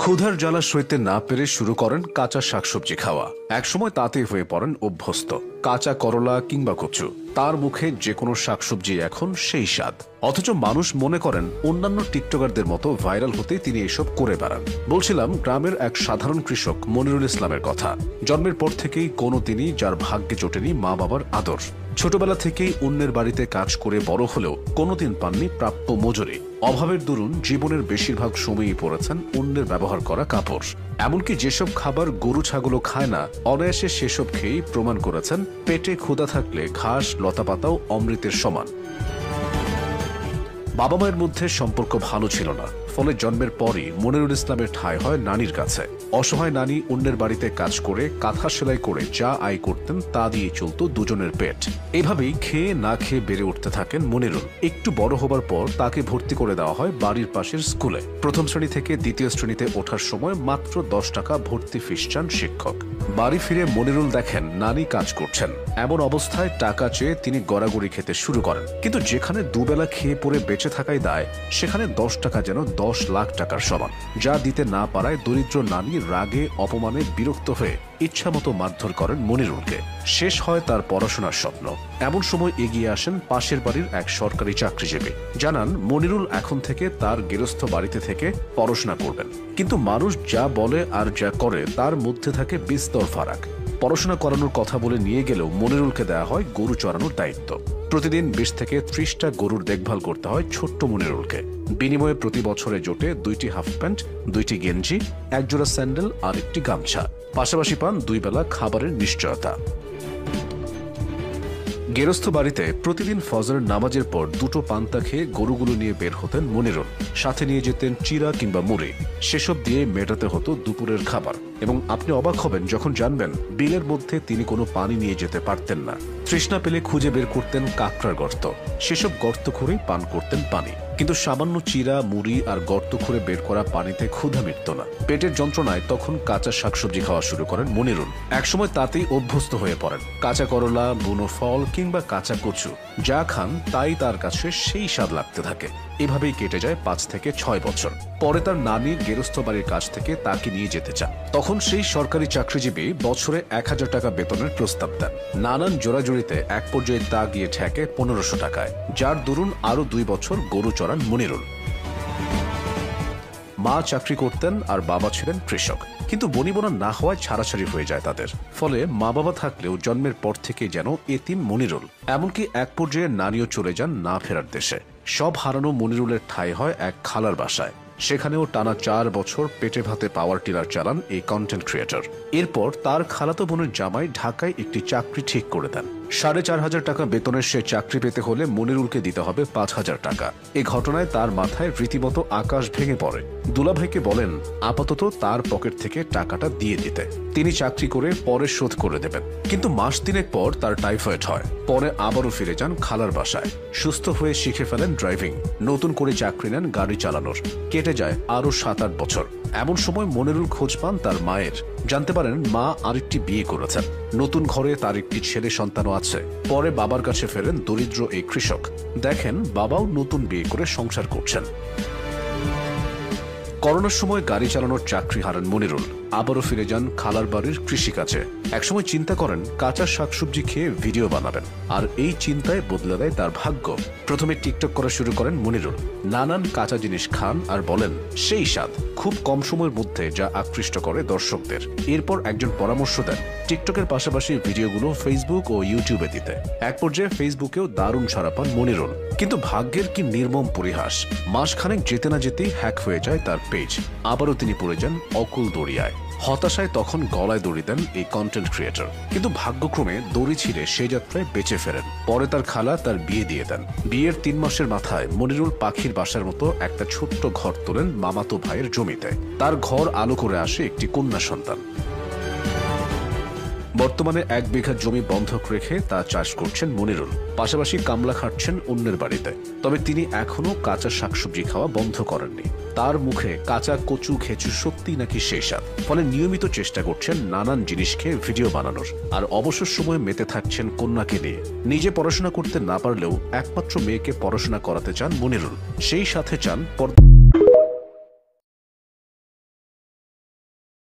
ক্ষুধার জ্বালা সইতে না পেরে শুরু করেন কাঁচা শাকসবজি খাওয়া। একসময় তাতেই হয়ে পড়েন অভ্যস্ত। কাঁচা করলা কিংবা কচু, তার মুখে যে কোনো শাকসবজি এখন সেই স্বাদ। অথচ মানুষ মনে করেন অন্যান্য টিকটকারদের মতো ভাইরাল হতে তিনি এসব করে বেড়ান। বলছিলাম গ্রামের এক সাধারণ কৃষক মনিরুল ইসলামের কথা। জন্মের পর থেকেই কোনো তিনি যার ভাগ্যে জোটেনি মা বাবার আদর। ছোটবেলা থেকেই অন্যের বাড়িতে কাজ করে বড় হলেও কোনোদিন পাননি প্রাপ্য মজুরি। অভাবের দরুন জীবনের বেশিরভাগ সময়ই পড়েছেন অন্যের ব্যবহার করা কাপড়। এমনকি যেসব খাবার গরু ছাগলও খায় না, অনায়াসে সেসব খেয়েই প্রমাণ করেছেন পেটে ক্ষুধা থাকলে ঘাস লতাপাতাও অমৃতের সমান। বাবা মায়ের মধ্যে সম্পর্ক ভালো ছিল না, ফলে জন্মের পরই মনিরুল ইসলামের ঠাঁই হয় নানির কাছে। অসহায় নানি অন্যের বাড়িতে কাজ করে কাঁথা সেলাই করে যা আয় করতেন তা দিয়ে চলত দুজনের পেট। এভাবেই খেয়ে না খেয়ে বেড়ে উঠতে থাকেন মনিরুল। একটু বড় হবার পর তাকে ভর্তি করে দেওয়া হয় বাড়ির পাশের স্কুলে। প্রথম শ্রেণী থেকে দ্বিতীয় শ্রেণীতে ওঠার সময় মাত্র 10 টাকা ভর্তি ফিস চান শিক্ষক। বাড়ি ফিরে মনিরুল দেখেন নানি কাজ করছেন। এমন অবস্থায় টাকা চেয়ে তিনি গড়াগড়ি খেতে শুরু করেন। কিন্তু যেখানে দুবেলা খেয়ে পরে বেঁচে থাকাই দায়, সেখানে 10 টাকা যেন 10 লাখ টাকার সমান। যা দিতে না পারায় দরিদ্র নানি রাগে অপমানে বিরক্ত হয়ে ইচ্ছামতো মারধর করেন মনিরুলকে। শেষ হয় তার পড়াশোনার স্বপ্ন। এমন সময় এগিয়ে আসেন পাশের বাড়ির এক সরকারি চাকরিজীবী। জানান মনিরুল এখন থেকে তার গেরস্থ বাড়িতে থেকে পড়াশোনা করবেন। কিন্তু মানুষ যা বলে আর যা করে তার মধ্যে থাকে বিস্তর ফারাক। পড়াশোনা করানোর কথা বলে নিয়ে গেলেও মনিরুলকে দেওয়া হয় গরু চড়ানোর দায়িত্ব। প্রতিদিন 20 থেকে 30টা গরুর দেখভাল করতে হয় ছোট্ট মনিরুলকে। বিনিময়ে প্রতি বছরে জোটে 2টি হাফ প্যান্ট, 2টি গেঞ্জি, 1 জোড়া স্যান্ডেল আর 1টি গামছা। পাশাপাশি পান 2 বেলা খাবারের নিশ্চয়তা। গেরস্থ বাড়িতে প্রতিদিন ফজরের নামাজের পর 2টো পান্তা খেয়ে গরুগুলো নিয়ে বের হতেন মনিরুল। সাথে নিয়ে যেতেন চিরা কিংবা মুড়ি। সেসব দিয়ে মেটাতে হতো দুপুরের খাবার। এবং আপনি অবাক হবেন যখন জানবেন বিলের মধ্যে তিনি কোনো পানি নিয়ে যেতে পারতেন না। তৃষ্ণা পেলে খুঁজে বের করতেন কাঁকড়ার গর্ত। সেসব গর্ত খুঁড়েই পান করতেন পানি। কিন্তু সামান্য চিরা মুড়ি আর গর্ত খুঁড়ে বের করা পানিতে ক্ষুধা মিটত না। পেটের যন্ত্রণায় তখন কাঁচা শাকসবজি খাওয়া শুরু করেন মনিরুল। একসময় তাতেই অভ্যস্ত হয়ে পড়েন। কাঁচা করলা, বুনো ফল কিংবা কাঁচা কচু যা খান তাই তার কাছে সেই স্বাদ লাগতে থাকে। এভাবেই কেটে যায় 5 থেকে 6 বছর। পরে তার নানি গেরস্থ বাড়ির কাছ থেকে তাকে নিয়ে যেতে চান। তখন সেই সরকারি চাকরিজীবী বছরে 1000 টাকা বেতনের প্রস্তাব দেন। নানান জোড়াজুড়িতে এক পর্যায়ে তা গিয়ে ঠেকে 1500 টাকায়, যার দরুন আরো 2 বছর গরু চড়ান মনিরুল। মা চাকরি করতেন আর বাবা ছিলেন কৃষক। কিন্তু বনিবনা না হওয়ায় ছাড়াছাড়ি হয়ে যায় তাদের। ফলে মা বাবা থাকলেও জন্মের পর থেকে যেন এতিম মনিরুল। এমনকি এক পর্যায়ে নানিও চলে যান না ফেরার দেশে। সব হারানো মনিরুলের ঠাঁই হয় এক খালার বাসায়। সেখানেও টানা 4 বছর পেটে ভাতে পাওয়ার টিলার চালান এই কন্টেন্ট ক্রিয়েটর। এরপর তার খালাতো বোনের জামাই ঢাকায় একটি চাকরি ঠিক করে দেন। 4500 টাকা বেতনের সে চাকরি পেতে হলে মনিরুলকে দিতে হবে 5000 টাকা। এই ঘটনায় তার মাথায় রীতিমতো আকাশ ভেঙে পড়ে। দুলাভাইকে বলেন আপাতত তার পকেট থেকে টাকাটা দিয়ে দিতে, তিনি চাকরি করে পরে শোধ করে দেবেন। কিন্তু মাস 3 পর তার টাইফয়েড হয়। পরে আবারও ফিরে যান খালার বাসায়। সুস্থ হয়ে শিখে ফেলেন ড্রাইভিং। নতুন করে চাকরি নেন গাড়ি চালানোর। কেটে যায় আরো 7-8 বছর। এমন সময় মনিরুল খোঁজ পান তার মায়ের। জানতে পারেন মা আরেকটি বিয়ে করেছেন। নতুন ঘরে তার একটি ছেলে সন্তানও আছে। পরে বাবার কাছে ফেরেন দরিদ্র এই কৃষক। দেখেন বাবাও নতুন বিয়ে করে সংসার করছেন। করোনার সময় গাড়ি চালানোর চাকরি হারান মনিরুল। আবারও ফিরে যান খালার বাড়ির কৃষিকাজে। একসময় চিন্তা করেন কাঁচা শাকসবজি খেয়ে ভিডিও বানাবেন। আর এই চিন্তায় বদলে দেয় তার ভাগ্য। প্রথমে টিকটক করা শুরু করেন মনিরুল। নানান কাঁচা জিনিস খান আর বলেন সেই স্বাদ। খুব কম সময়ের মধ্যে যা আকৃষ্ট করে দর্শকদের। এরপর একজন পরামর্শ দেন টিকটকের পাশাপাশি ভিডিওগুলো ফেসবুক ও ইউটিউবে দিতে। এক পর্যায়ে ফেসবুকেও দারুণ সাড়া পান মনিরুল। কিন্তু ভাগ্যের কি নির্মম পরিহাস, মাসখানেক যেতে না যেতেই হ্যাক হয়ে যায় তার পেজ। আবারও তিনি পড়ে যান অকুল দরিয়ায়। হতাশায় তখন গলায় দড়ি দেন এই কন্টেন্ট ক্রিয়েটর। কিন্তু ভাগ্যক্রমে দড়ি ছিঁড়ে সেই যাত্রায় বেঁচে ফেরেন। পরে তার খালা তার বিয়ে দিয়ে দেন। বিয়ের 3 মাসের মাথায় মনিরুল পাখির বাসার মতো একটা ছোট্ট ঘর তোলেন মামাতো ভাইয়ের জমিতে। তার ঘর আলো করে আসে একটি কন্যা সন্তান। বর্তমানে 1 বিঘা জমি বন্ধক রেখে তা চাষ করছেন মনিরুল। পাশাপাশি কামলা খাটছেন অন্যের বাড়িতে। তবে তিনি এখনো কাঁচা শাকসবজি খাওয়া বন্ধ করেননি। তার মুখে কাঁচা কচু খেচু সত্যি নাকি সেই স্বাদ। ফলে নিয়মিত চেষ্টা করছেন নানান জিনিস খেয়ে ভিডিও বানানোর। আর অবসর সময়ে মেতে থাকছেন কন্যাকে নিয়ে। নিজে পড়াশোনা করতে না পারলেও একমাত্র মেয়েকে পড়াশোনা করাতে চান মনিরুল। সেই সাথে চান